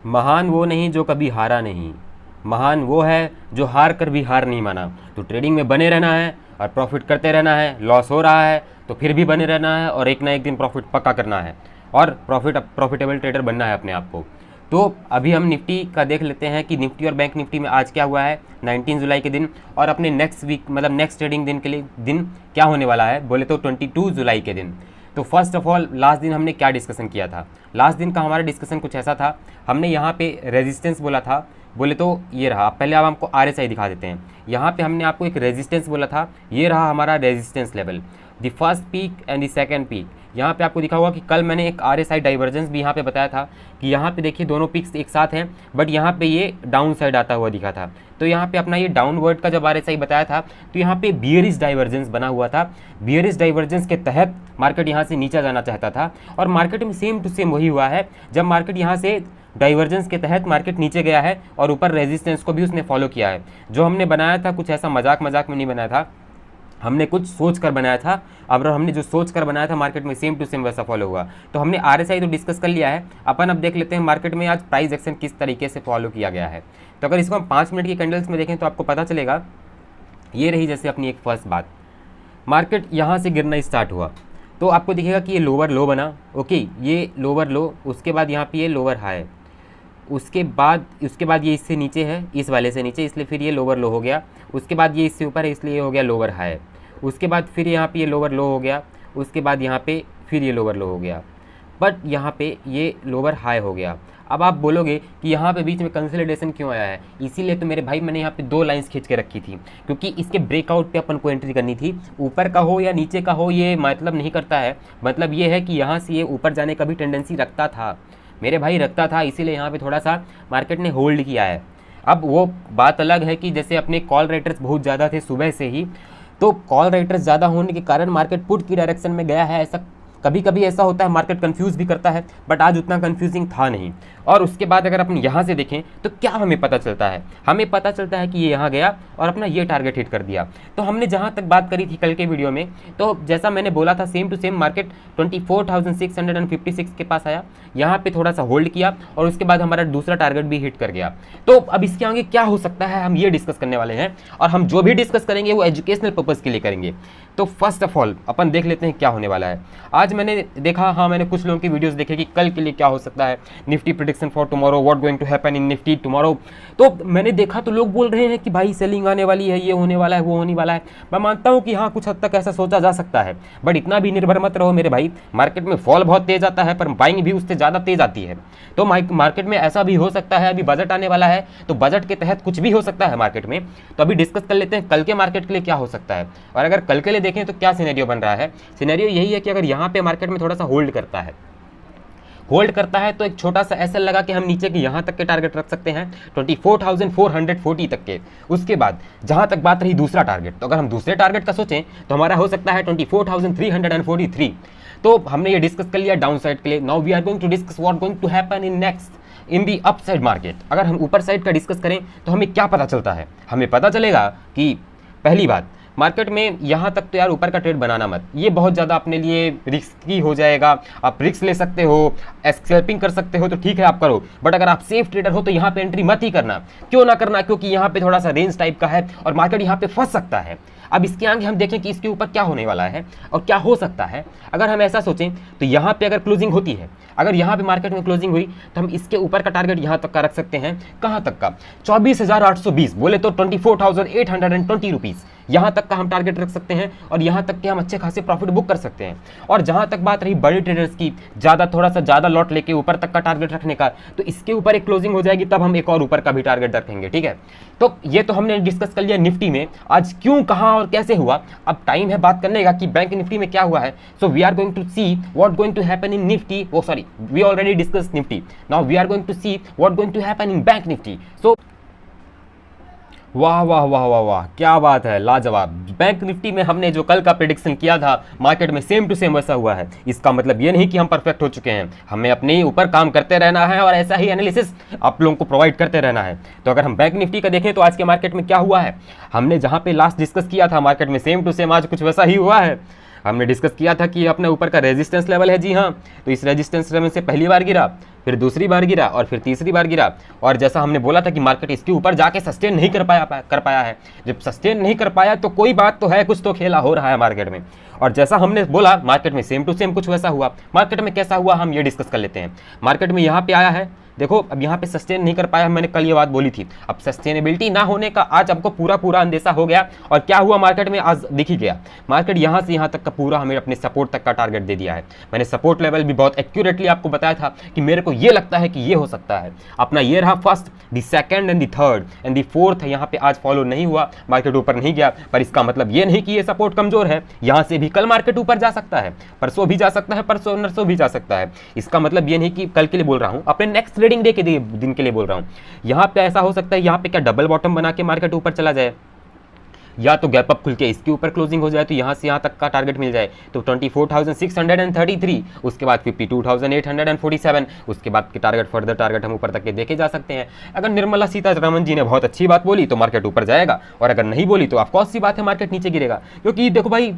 महान वो नहीं जो कभी हारा नहीं, महान वो है जो हार कर भी हार नहीं माना। तो ट्रेडिंग में बने रहना है और प्रॉफिट करते रहना है। लॉस हो रहा है तो फिर भी बने रहना है और एक ना एक दिन प्रॉफिट पक्का करना है और प्रॉफिटेबल ट्रेडर बनना है अपने आप को। तो अभी हम निफ्टी का देख लेते हैं कि निफ्टी और बैंक निफ्टी में आज क्या हुआ है 19 जुलाई के दिन, और अपने नेक्स्ट वीक मतलब नेक्स्ट ट्रेडिंग दिन के लिए दिन क्या होने वाला है बोले तो 22 जुलाई के दिन। तो फर्स्ट ऑफ ऑल लास्ट दिन हमने क्या डिस्कशन किया था। लास्ट दिन का हमारा डिस्कशन कुछ ऐसा था, हमने यहाँ पे रेजिस्टेंस बोला था, बोले तो ये रहा। पहले अब हमको RSI दिखा देते हैं। यहाँ पे हमने आपको एक रेजिस्टेंस बोला था, ये रहा हमारा resistance level, the first peak and the second peak. यहाँ पे आपको दिखा होगा कि कल मैंने एक RSI डाइवर्जेंस भी यहाँ पे बताया था कि यहाँ पे देखिए दोनों पीक्स एक साथ हैं, बट यहाँ पे ये डाउन साइड आता हुआ दिखा था। तो यहाँ पे अपना ये डाउनवर्ड का जब RSI बताया था तो यहाँ पे बियरिश डाइवर्जेंस बना हुआ था। बियरिश डाइवर्जेंस के तहत मार्केट यहाँ से नीचे जाना चाहता था और मार्केट में सेम टू सेम वही हुआ है। जब मार्केट यहाँ से डाइवर्जेंस के तहत मार्केट नीचे गया है और ऊपर रेजिस्टेंस को भी उसने फॉलो किया है। जो हमने बनाया था कुछ ऐसा मजाक में नहीं बनाया था, हमने कुछ सोच कर बनाया था। अब हमने जो सोच कर बनाया था मार्केट में सेम टू सेम वैसा फॉलो हुआ। तो हमने RSI तो डिस्कस कर लिया है, अपन अब देख लेते हैं मार्केट में आज प्राइस एक्शन किस तरीके से फॉलो किया गया है। तो अगर इसको हम 5 मिनट की कैंडल्स में देखें तो आपको पता चलेगा। ये रही जैसे अपनी एक फर्स्ट बात, मार्केट यहाँ से गिरना स्टार्ट हुआ तो आपको दिखेगा कि ये लोअर लो बना, ओके, ये लोअर लो, उसके बाद यहाँ पे ये लोअर हाई, उसके बाद ये इससे नीचे है, इस वाले से नीचे, इसलिए फिर ये लोअर लो हो गया। उसके बाद ये इससे ऊपर है इसलिए ये हो गया लोअर हाई। उसके बाद फिर यहाँ पे ये लोअर लो हो गया, उसके बाद यहाँ पे फिर ये लोअर लो हो गया, बट यहाँ पे ये लोअर हाई हो गया। अब आप बोलोगे कि यहाँ पे बीच में कंसोलिडेशन क्यों आया है, इसीलिए तो मेरे भाई मैंने यहाँ पे 2 लाइंस खींच के रखी थी, क्योंकि इसके ब्रेकआउट पे अपन को एंट्री करनी थी। ऊपर का हो या नीचे का हो ये मतलब नहीं करता है, मतलब ये है कि यहाँ से ये ऊपर जाने का भी टेंडेंसी रखता था मेरे भाई, रखता था, इसीलिए यहाँ पे थोड़ा सा मार्केट ने होल्ड किया है। अब वो बात अलग है कि जैसे अपने कॉल राइटर्स बहुत ज़्यादा थे सुबह से ही, तो कॉल राइटर्स ज़्यादा होने के कारण मार्केट पुट की डायरेक्शन में गया है। ऐसा कभी कभी ऐसा होता है, मार्केट कंफ्यूज भी करता है, बट आज उतना कंफ्यूजिंग था नहीं। और उसके बाद अगर अपन यहाँ से देखें तो क्या हमें पता चलता है, हमें पता चलता है कि ये यहाँ गया और अपना ये टारगेट हिट कर दिया। तो हमने जहाँ तक बात करी थी कल के वीडियो में, तो जैसा मैंने बोला था सेम टू सेम मार्केट 24,656 के पास आया, यहाँ पे थोड़ा सा होल्ड किया और उसके बाद हमारा दूसरा टारगेट भी हिट कर गया। तो अब इसके आगे क्या हो सकता है हम ये डिस्कस करने वाले हैं, और हम जो भी डिस्कस करेंगे वो एजुकेशनल पर्पज़ के लिए करेंगे। तो फर्स्ट ऑफ ऑल अपन देख लेते हैं क्या होने वाला है। आज मैंने देखा, हाँ मैंने कुछ लोगों की वीडियोस देखे कि कल के लिए क्या हो सकता है, Nifty prediction for tomorrow, what going to happen in Nifty tomorrow. तो मैंने देखा तो लोग बोल रहे हैं कि भाई सेलिंग आने वाली है, ये होने वाला है, वो होने वाला है। मैं मानता हूँ कि हाँ कुछ हद तक ऐसा सोचा जा सकता है, बट इतना भी निर्भर मत रहो मेरे भाई। मार्केट में फॉल बहुत तेज आता है पर बाइंग भी उससे ज़्यादा तेज आती है। तो मार्केट में ऐसा भी हो सकता है, अभी बजट आने वाला है तो बजट के तहत कुछ भी हो सकता है मार्केट में। तो अभी डिस्कस कर लेते हैं कल के मार्केट के लिए क्या हो सकता है। और अगर कल के लिए देखें तो क्या सिनेरियो बन रहा है, सिनेरियो यही है कि अगर यहाँ पे मार्केट में थोड़ा सा होल्ड करता है तो एक छोटा सा एसएल लगा के हम नीचे के यहाँ तक के टारगेट रख सकते हैं 24,440 तक के। उसके बाद जहाँ तक बात रही दूसरा टारगेट, तो अगर हम दूसरे टारगेट का सोचें तो हमारा हो सकता है 24,343। तो हमने ये डिस्कस कर लिया डाउन साइड के लिए। Now we are going to discuss what going to happen in next in the upside market. अगर हम ऊपर साइड का डिस्कस करें तो हमें क्या पता चलता है, हमें पता चलेगा कि पहली बात मार्केट में यहाँ तक तो यार ऊपर का ट्रेड बनाना मत, ये बहुत ज़्यादा अपने लिए रिस्की हो जाएगा। आप रिस्क ले सकते हो, स्कैल्पिंग कर सकते हो तो ठीक है आप करो, बट अगर आप सेफ ट्रेडर हो तो यहाँ पे एंट्री मत ही करना। क्यों ना करना, क्योंकि यहाँ पे थोड़ा सा रेंज टाइप का है और मार्केट यहाँ पे फंस सकता है। अब इसके आगे हम देखें कि इसके ऊपर क्या होने वाला है और क्या हो सकता है। अगर हम ऐसा सोचें तो यहाँ पे अगर क्लोजिंग होती है, अगर यहाँ पे मार्केट में क्लोजिंग हुई तो हम इसके ऊपर का टारगेट यहाँ तक का रख सकते हैं। कहाँ तक का, 24,820 बोले तो 24,820 रुपीज़ यहाँ तक का हम टारगेट रख सकते हैं और यहाँ तक के हम अच्छे खासे प्रॉफिट बुक कर सकते हैं। और जहाँ तक बात रही बड़े ट्रेडर्स की, थोड़ा सा ज़्यादा लॉट लेके ऊपर तक का टारगेट रखने का, तो इसके ऊपर एक क्लोजिंग हो जाएगी तब हम एक और ऊपर का भी टारगेट रखेंगे, ठीक है। तो ये तो हमने डिस्कस कर लिया निफ्टी में आज क्यों, कहाँ और कैसे हुआ। अब टाइम है बात करने का कि बैंक निफ्टी में क्या हुआ है। So we are going to see what going to happen in Nifty, वो sorry we already discuss Nifty, now we are going to see what going to happen in bank Nifty. So वाह वाह वाह वाह वाह, क्या बात है, लाजवाब। बैंक निफ्टी में हमने जो कल का प्रेडिक्शन किया था मार्केट में सेम टू सेम वैसा हुआ है। इसका मतलब ये नहीं कि हम परफेक्ट हो चुके हैं, हमें अपने ऊपर काम करते रहना है और ऐसा ही एनालिसिस आप लोगों को प्रोवाइड करते रहना है। तो अगर हम बैंक निफ्टी का देखें तो आज के मार्केट में क्या हुआ है, हमने जहाँ पे लास्ट डिस्कस किया था मार्केट में सेम टू सेम आज कुछ वैसा ही हुआ है। हमने डिस्कस किया था कि ये अपने ऊपर का रेजिस्टेंस लेवल है। जी हाँ, तो इस रेजिस्टेंस लेवल से पहली बार गिरा, फिर दूसरी बार गिरा और फिर तीसरी बार गिरा। और जैसा हमने बोला था कि मार्केट इसके ऊपर जाके सस्टेन नहीं कर पाया है। जब सस्टेन नहीं कर पाया तो कोई बात तो है, कुछ तो खेला हो रहा है मार्केट में। और जैसा हमने बोला मार्केट में सेम टू सेम कुछ वैसा हुआ। मार्केट में कैसा हुआ हम ये डिस्कस कर लेते हैं। मार्केट में यहाँ पे आया है, देखो अब यहाँ पे सस्टेन नहीं कर पाया, मैंने कल ये बात बोली थी। अब सस्टेनेबिलिटी ना होने का आज आपको पूरा अंदेशा हो गया। और क्या हुआ मार्केट में, आज दिख ही गया। मार्केट यहाँ से यहाँ तक का पूरा हमें अपने सपोर्ट तक का टारगेट दे दिया है। मैंने सपोर्ट लेवल भी बहुत एक्यूरेटली आपको बताया था कि मेरे को ये लगता है कि ये हो सकता है। अपना ये रहा first, the second and the third and the fourth यहाँ पे आज फॉलो नहीं हुआ, मार्केट ऊपर नहीं गया। पर इसका मतलब ये नहीं कि ये सपोर्ट कमजोर है। यहाँ से भी कल मार्केट ऊपर जा सकता है, परसों भी जा सकता है, परसों नरसों भी जा सकता है। इसका मतलब ये नहीं कि कल के लिए बोल रहा हूँ, अपने नेक्स्ट ट्रेडिंग डे के दिन के लिए बोल रहा हूँ। यहाँ पे ऐसा हो सकता है, यहाँ पे क्या डबल बॉटम बना के मार्केट ऊपर चला जाए, या तो गैप अप खुल के इसके ऊपर क्लोजिंग हो जाए तो यहाँ से यहाँ तक का टारगेट मिल जाए। तो 24,633, उसके बाद 52,847, उसके बाद के टारगेट फर्दर टारगेट हम ऊपर तक के देखे जा सकते हैं। अगर निर्मला सीतारमण जी ने बहुत अच्छी बात बोली तो मार्केट ऊपर जाएगा, और अगर नहीं बोली तो ऑफकोर्स सी बात है मार्केट नीचे गिरेगा। क्योंकि देखो भाई,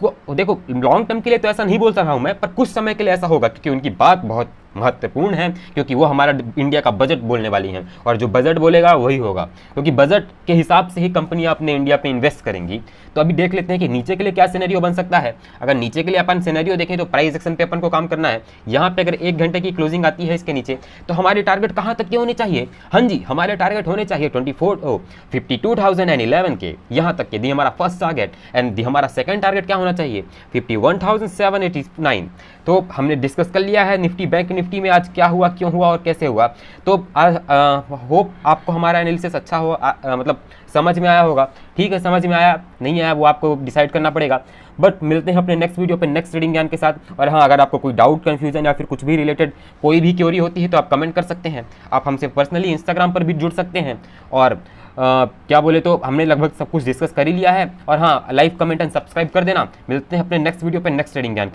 देखो लॉन्ग टर्म के लिए तो ऐसा नहीं बोलता रहा हूँ मैं, पर कुछ समय के लिए ऐसा होगा, क्योंकि उनकी बात बहुत महत्वपूर्ण है, क्योंकि वो हमारा इंडिया का बजट बोलने वाली हैं, और जो बजट बोलेगा वही होगा, क्योंकि बजट के हिसाब से ही कंपनियां अपने इंडिया पे इन्वेस्ट करेंगी। तो अभी देख लेते हैं कि नीचे के लिए क्या सिनेरियो बन सकता है। अगर नीचे के लिए अपन सिनेरियो देखें तो प्राइस एक्शन पे अपन को काम करना है। यहाँ पे अगर 1 घंटे की क्लोजिंग आती है इसके नीचे, तो हमारे टारगेट कहाँ तक के होने चाहिए? हाँ जी, हमारे टारगेट होने चाहिए 52,011 के, यहाँ तक के दी हमारा फर्स्ट टारगेट। एंड हमारा सेकंड टारगेट क्या होना चाहिए? 51,789। तो हमने डिस्कस कर लिया है निफ्टी बैंक निफ्टी में आज क्या हुआ, क्यों हुआ और कैसे हुआ। तो होप आपको हमारा एनालिसिस अच्छा हो, मतलब समझ में आया होगा। ठीक है, समझ में आया नहीं आया वो आपको डिसाइड करना पड़ेगा। बट मिलते हैं अपने नेक्स्ट वीडियो पे नेक्स्ट ट्रेडिंग ज्ञान के साथ। और हाँ, अगर आपको कोई डाउट, कन्फ्यूजन या फिर कुछ भी रिलेटेड कोई भी क्वेरी होती है तो आप कमेंट कर सकते हैं। आप हमसे पर्सनली इंस्टाग्राम पर भी जुड़ सकते हैं। और क्या बोले तो हमने लगभग सब कुछ डिस्कस कर ही लिया है। और हाँ, लाइक, कमेंट एंड सब्सक्राइब कर देना। मिलते हैं अपने नेक्स्ट वीडियो पे नेक्स्ट ट्रेडिंग ज्ञान के